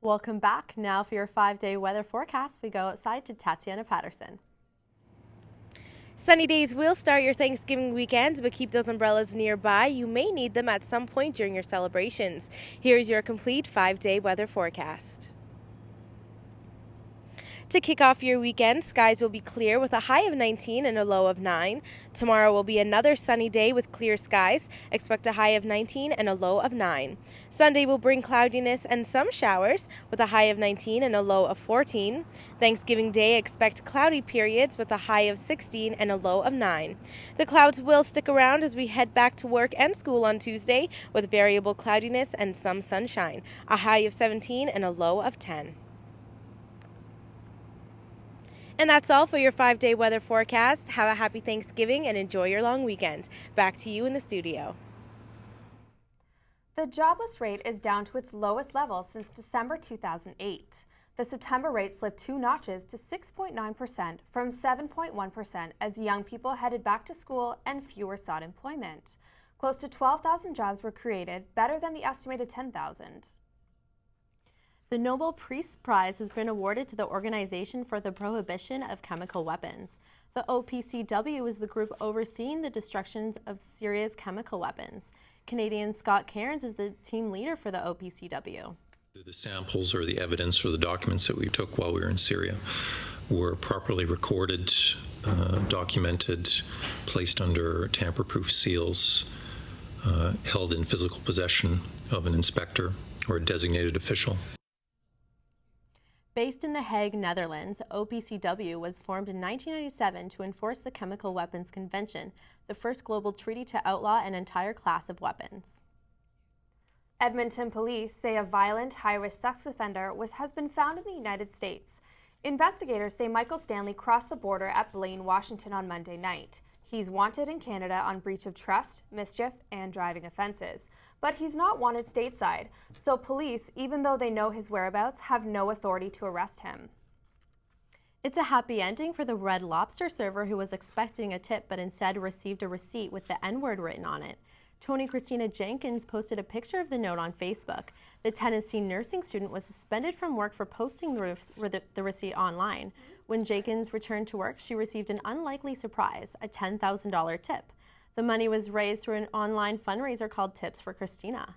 Welcome back. Now for your 5-day weather forecast, we go outside to Tatiana Patterson. Sunny days will start your Thanksgiving weekend, but keep those umbrellas nearby. You may need them at some point during your celebrations. Here's your complete 5-day weather forecast. To kick off your weekend, skies will be clear with a high of 19 and a low of 9. Tomorrow will be another sunny day with clear skies. Expect a high of 19 and a low of 9. Sunday will bring cloudiness and some showers with a high of 19 and a low of 14. Thanksgiving Day, expect cloudy periods with a high of 16 and a low of 9. The clouds will stick around as we head back to work and school on Tuesday with variable cloudiness and some sunshine. A high of 17 and a low of 10. And that's all for your 5-day weather forecast. Have a happy Thanksgiving and enjoy your long weekend. Back to you in the studio. The jobless rate is down to its lowest level since December 2008. The September rate slipped 2 notches to 6.9% from 7.1% as young people headed back to school and fewer sought employment. Close to 12,000 jobs were created, better than the estimated 10,000. The Nobel Peace Prize has been awarded to the Organization for the Prohibition of Chemical Weapons. The OPCW is the group overseeing the destruction of Syria's chemical weapons. Canadian Scott Cairns is the team leader for the OPCW. The samples or the evidence or the documents that we took while we were in Syria were properly recorded, documented, placed under tamper-proof seals, held in physical possession of an inspector or a designated official. Based in The Hague, Netherlands, OPCW was formed in 1997 to enforce the Chemical Weapons Convention, the first global treaty to outlaw an entire class of weapons. Edmonton police say a violent, high-risk sex offender has been found in the United States. Investigators say Michael Stanley crossed the border at Blaine, Washington on Monday night. He's wanted in Canada on breach of trust, mischief, and driving offenses. But he's not wanted stateside, so police, even though they know his whereabouts, have no authority to arrest him. It's a happy ending for the Red Lobster server who was expecting a tip but instead received a receipt with the N-word written on it. Tony Christina Jenkins posted a picture of the note on Facebook. The Tennessee nursing student was suspended from work for posting the receipt online. When Jenkins returned to work, she received an unlikely surprise, a $10,000 tip. The money was raised through an online fundraiser called Tips for Christina.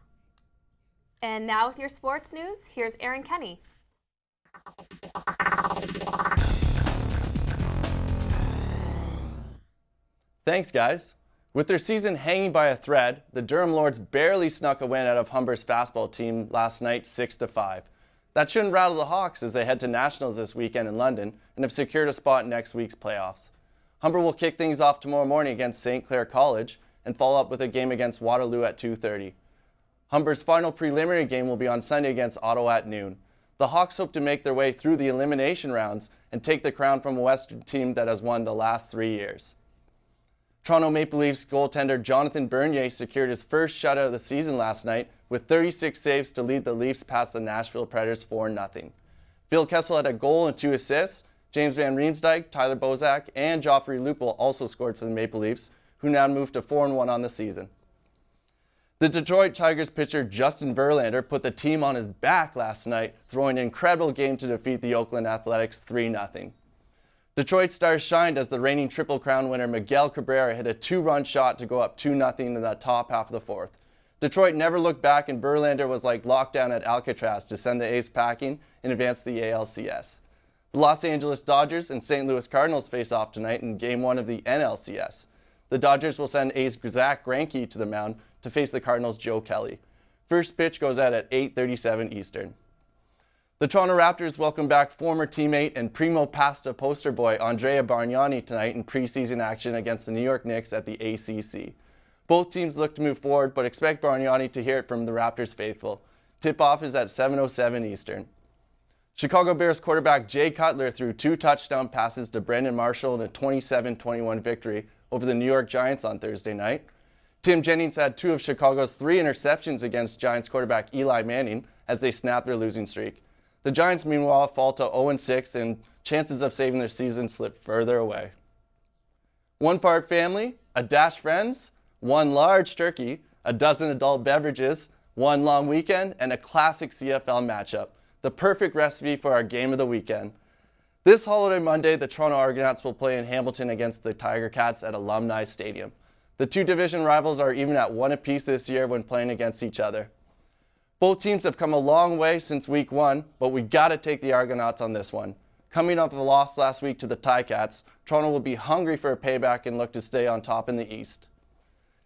And now with your sports news, here's Aaron Kenny. Thanks, guys. With their season hanging by a thread, the Durham Lords barely snuck a win out of Humber's fastball team last night 6-5. That shouldn't rattle the Hawks as they head to Nationals this weekend in London and have secured a spot in next week's playoffs. Humber will kick things off tomorrow morning against St. Clair College and follow up with a game against Waterloo at 2:30. Humber's final preliminary game will be on Sunday against Ottawa at noon. The Hawks hope to make their way through the elimination rounds and take the crown from a Western team that has won the last 3 years. Toronto Maple Leafs goaltender Jonathan Bernier secured his first shutout of the season last night with 36 saves to lead the Leafs past the Nashville Predators 4-0. Phil Kessel had a goal and 2 assists. James Van Riemsdyk, Tyler Bozak, and Joffrey Lupul also scored for the Maple Leafs, who now moved to 4-1 on the season. The Detroit Tigers pitcher Justin Verlander put the team on his back last night, throwing an incredible game to defeat the Oakland Athletics 3-0. Detroit stars shined as the reigning Triple Crown winner Miguel Cabrera hit a 2-run shot to go up 2-0 in the top half of the fourth. Detroit never looked back, and Verlander was like lockdown at Alcatraz to send the A's packing and advance the ALCS. The Los Angeles Dodgers and St. Louis Cardinals face off tonight in Game 1 of the NLCS. The Dodgers will send A's Zach Greinke to the mound to face the Cardinals' Joe Kelly. First pitch goes out at 8:37 Eastern. The Toronto Raptors welcome back former teammate and Primo Pasta poster boy Andrea Bargnani tonight in preseason action against the New York Knicks at the ACC. Both teams look to move forward, but expect Bargnani to hear it from the Raptors faithful. Tip-off is at 7:07 Eastern. Chicago Bears quarterback Jay Cutler threw 2 touchdown passes to Brandon Marshall in a 27-21 victory over the New York Giants on Thursday night. Tim Jennings had 2 of Chicago's 3 interceptions against Giants quarterback Eli Manning as they snapped their losing streak. The Giants, meanwhile, fall to 0-6 and chances of saving their season slip further away. 1 part family, a dash friends, 1 large turkey, a dozen adult beverages, 1 long weekend, and a classic CFL matchup. the perfect recipe for our game of the weekend. This holiday Monday, the Toronto Argonauts will play in Hamilton against the Tiger Cats at Alumni Stadium. The two division rivals are even at 1 apiece this year when playing against each other. Both teams have come a long way since week 1, but we gotta take the Argonauts on this one. Coming off a loss last week to the Ticats, Toronto will be hungry for a payback and look to stay on top in the East.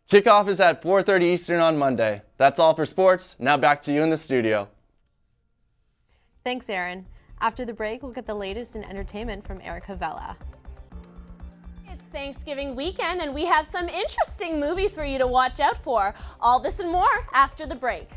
Kickoff is at 4:30 Eastern on Monday. That's all for sports. Now back to you in the studio. Thanks, Aaron. After the break, we'll get the latest in entertainment from Erica Vella. It's Thanksgiving weekend, and we have some interesting movies for you to watch out for. All this and more after the break.